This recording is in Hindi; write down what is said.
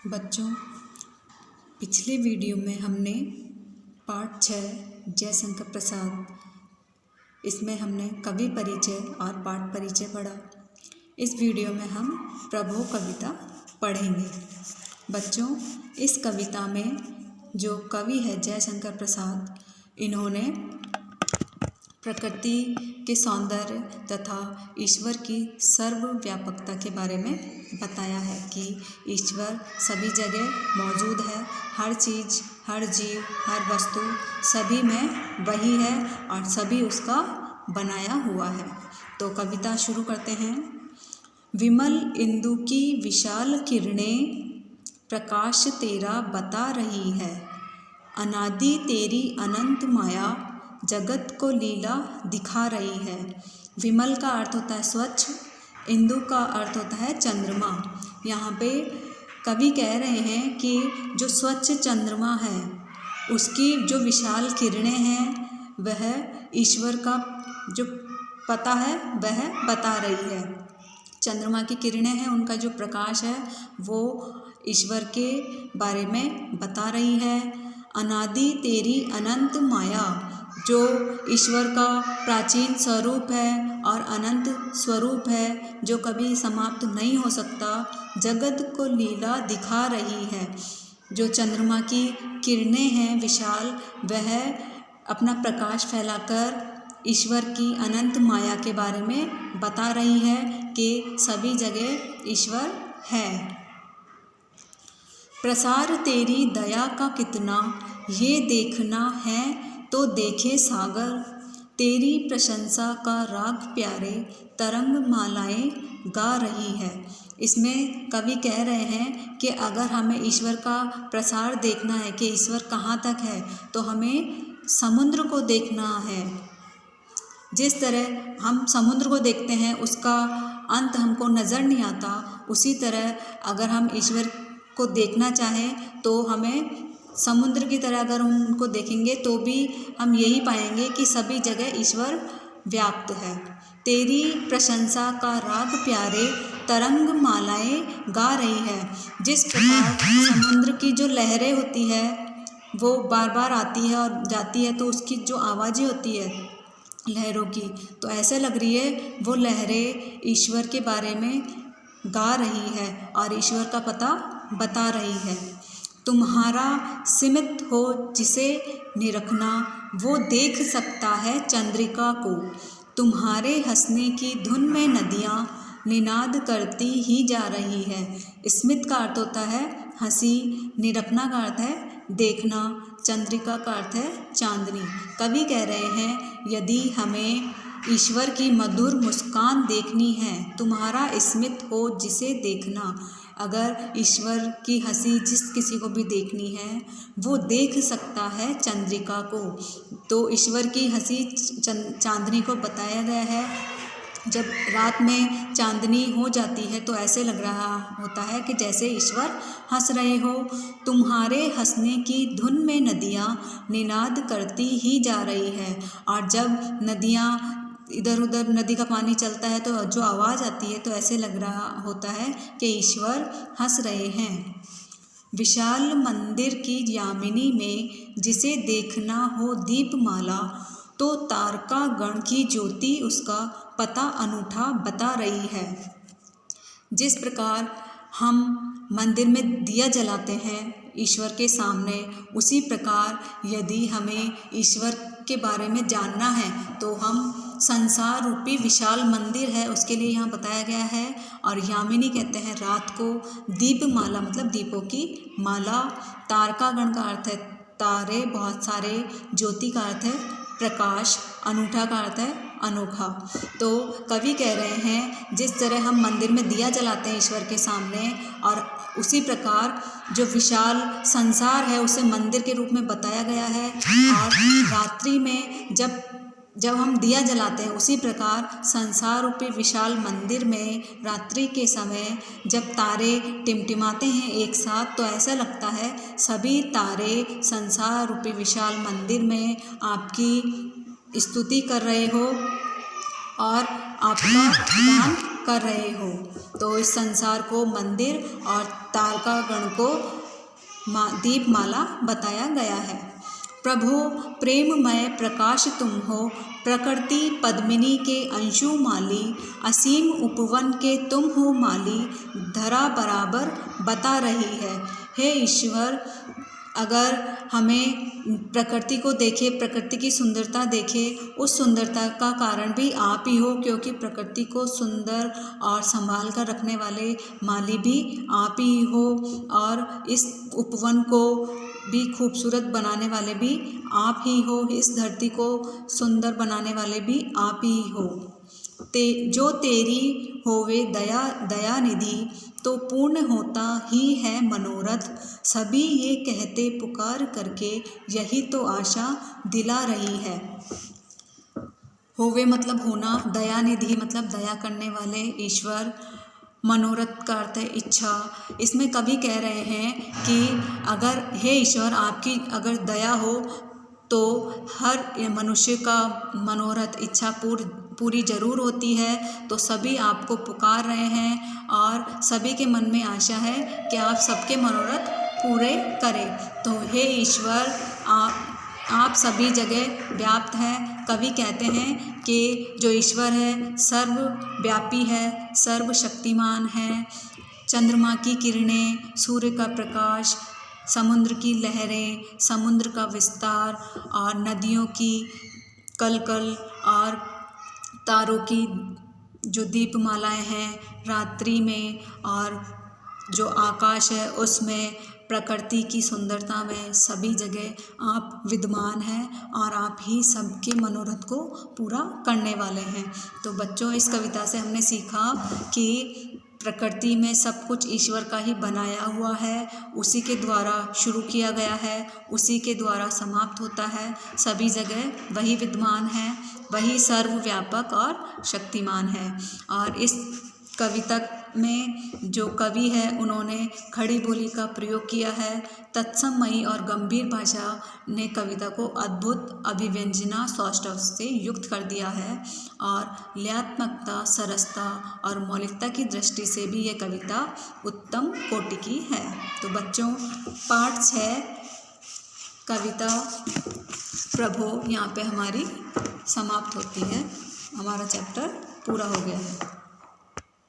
बच्चों, पिछले वीडियो में हमने पाठ 6 जयशंकर प्रसाद, इसमें हमने कवि परिचय और पाठ परिचय पढ़ा। इस वीडियो में हम प्रभो कविता पढ़ेंगे। बच्चों, इस कविता में जो कवि है जयशंकर प्रसाद, इन्होंने प्रकृति के सौंदर्य तथा ईश्वर की सर्वव्यापकता के बारे में बताया है कि ईश्वर सभी जगह मौजूद है। हर चीज़, हर जीव, हर वस्तु सभी में वही है और सभी उसका बनाया हुआ है। तो कविता शुरू करते हैं। विमल इंदु की विशाल किरणें प्रकाश तेरा बता रही है। अनादि तेरी अनंत माया जगत को लीला दिखा रही है। विमल का अर्थ होता है स्वच्छ, इंदु का अर्थ होता है चंद्रमा। यहाँ पे कवि कह रहे हैं कि जो स्वच्छ चंद्रमा है उसकी जो विशाल किरणें हैं वह ईश्वर का जो पता है वह बता रही है। चंद्रमा की किरणें हैं, उनका जो प्रकाश है वो ईश्वर के बारे में बता रही है। अनादि तेरी अनंत माया, जो ईश्वर का प्राचीन स्वरूप है और अनंत स्वरूप है जो कभी समाप्त नहीं हो सकता, जगत को लीला दिखा रही है। जो चंद्रमा की किरणें हैं विशाल, वह अपना प्रकाश फैलाकर ईश्वर की अनंत माया के बारे में बता रही है कि सभी जगह ईश्वर है। प्रसार तेरी दया का कितना ये देखना है तो देखे सागर, तेरी प्रशंसा का राग प्यारे तरंग मालाएं गा रही है। इसमें कवि कह रहे हैं कि अगर हमें ईश्वर का प्रसार देखना है कि ईश्वर कहाँ तक है, तो हमें समुद्र को देखना है। जिस तरह हम समुद्र को देखते हैं उसका अंत हमको नज़र नहीं आता, उसी तरह अगर हम ईश्वर को देखना चाहें तो हमें समुद्र की तरह अगर हम उनको देखेंगे तो भी हम यही पाएंगे कि सभी जगह ईश्वर व्याप्त है। तेरी प्रशंसा का राग प्यारे तरंग मालाएं गा रही है। जिस प्रकार समुद्र की जो लहरें होती है वो बार बार आती है और जाती है, तो उसकी जो आवाज़ें होती है लहरों की, तो ऐसे लग रही है वो लहरें ईश्वर के बारे में गा रही है और ईश्वर का पता बता रही है। तुम्हारा सीमित हो जिसे निरखना, वो देख सकता है चंद्रिका को। तुम्हारे हंसने की धुन में नदियाँ निनाद करती ही जा रही है। स्मित का अर्थ होता है हंसी, निरखना का अर्थ है देखना, चंद्रिका का अर्थ है चांदनी। कवि कह रहे हैं यदि हमें ईश्वर की मधुर मुस्कान देखनी है, तुम्हारा स्मित हो जिसे देखना, अगर ईश्वर की हंसी जिस किसी को भी देखनी है वो देख सकता है चंद्रिका को। तो ईश्वर की हंसी चांदनी को बताया गया है। जब रात में चांदनी हो जाती है तो ऐसे लग रहा होता है कि जैसे ईश्वर हंस रहे हो। तुम्हारे हंसने की धुन में नदियाँ निनाद करती ही जा रही है। और जब नदियाँ इधर उधर नदी का पानी चलता है तो जो आवाज़ आती है तो ऐसे लग रहा होता है कि ईश्वर हंस रहे हैं। विशाल मंदिर की यामिनी में जिसे देखना हो दीपमाला, तो तारका गण की ज्योति उसका पता अनूठा बता रही है। जिस प्रकार हम मंदिर में दिया जलाते हैं ईश्वर के सामने, उसी प्रकार यदि हमें ईश्वर के बारे में जानना है तो हम संसार रूपी विशाल मंदिर है उसके लिए यहाँ बताया गया है। और यामिनी कहते हैं रात को, दीपमाला मतलब दीपों की माला, तारकागण का अर्थ है तारे बहुत सारे, ज्योति का अर्थ है प्रकाश, अनूठा का अर्थ है अनोखा। तो कवि कह रहे हैं जिस तरह हम मंदिर में दिया जलाते हैं ईश्वर के सामने, और उसी प्रकार जो विशाल संसार है उसे मंदिर के रूप में बताया गया है। और रात्रि में जब हम दिया जलाते हैं, उसी प्रकार संसार रूपी विशाल मंदिर में रात्रि के समय जब तारे टिमटिमाते हैं एक साथ, तो ऐसा लगता है सभी तारे संसार रूपी विशाल मंदिर में आपकी स्तुति कर रहे हो और आपका गान कर रहे हो। तो इस संसार को मंदिर और तारकागण को दीपमाला बताया गया है। प्रभो प्रेममय प्रकाश तुम हो, प्रकृति पद्मिनी के अंशु माली, असीम उपवन के तुम हो माली, धरा बराबर बता रही है। हे ईश्वर, अगर हमें प्रकृति को देखे, प्रकृति की सुंदरता देखे, उस सुंदरता का कारण भी आप ही हो, क्योंकि प्रकृति को सुंदर और संभाल कर रखने वाले माली भी आप ही हो, और इस उपवन को भी खूबसूरत बनाने वाले भी आप ही हो, इस धरती को सुंदर बनाने वाले भी आप ही हो। जो तेरी होवे दया निधि, तो पूर्ण होता ही है मनोरथ, सभी ये कहते पुकार करके, यही तो आशा दिला रही है। होवे मतलब होना, दया निधि मतलब दया करने वाले ईश्वर, मनोरथ का अर्थ है इच्छा। इसमें कवि कह रहे हैं कि अगर हे ईश्वर आपकी अगर दया हो तो हर मनुष्य का मनोरथ इच्छा पूरी जरूर होती है। तो सभी आपको पुकार रहे हैं और सभी के मन में आशा है कि आप सबके मनोरथ पूरे करें। तो हे ईश्वर, आप सभी जगह व्याप्त हैं। कवि कहते हैं कि जो ईश्वर है सर्वव्यापी है, सर्वशक्तिमान है। चंद्रमा की किरणें, सूर्य का प्रकाश, समुद्र की लहरें, समुद्र का विस्तार और नदियों की कलकल और तारों की जो दीपमालाएं हैं रात्रि में, और जो आकाश है उसमें, प्रकृति की सुंदरता में, सभी जगह आप विद्यमान हैं और आप ही सबके मनोरथ को पूरा करने वाले हैं। तो बच्चों, इस कविता से हमने सीखा कि प्रकृति में सब कुछ ईश्वर का ही बनाया हुआ है, उसी के द्वारा शुरू किया गया है, उसी के द्वारा समाप्त होता है। सभी जगह वही विद्यमान है, वही सर्वव्यापक और शक्तिमान है। और इस कविता में जो कवि है उन्होंने खड़ी बोली का प्रयोग किया है। तत्समयी और गंभीर भाषा ने कविता को अद्भुत अभिव्यंजना सौष्ठव से युक्त कर दिया है, और लयात्मकता, सरसता और मौलिकता की दृष्टि से भी ये कविता उत्तम कोटि की है। तो बच्चों, पाठ 6 कविता प्रभो यहाँ पे हमारी समाप्त होती है। हमारा चैप्टर पूरा हो गया है।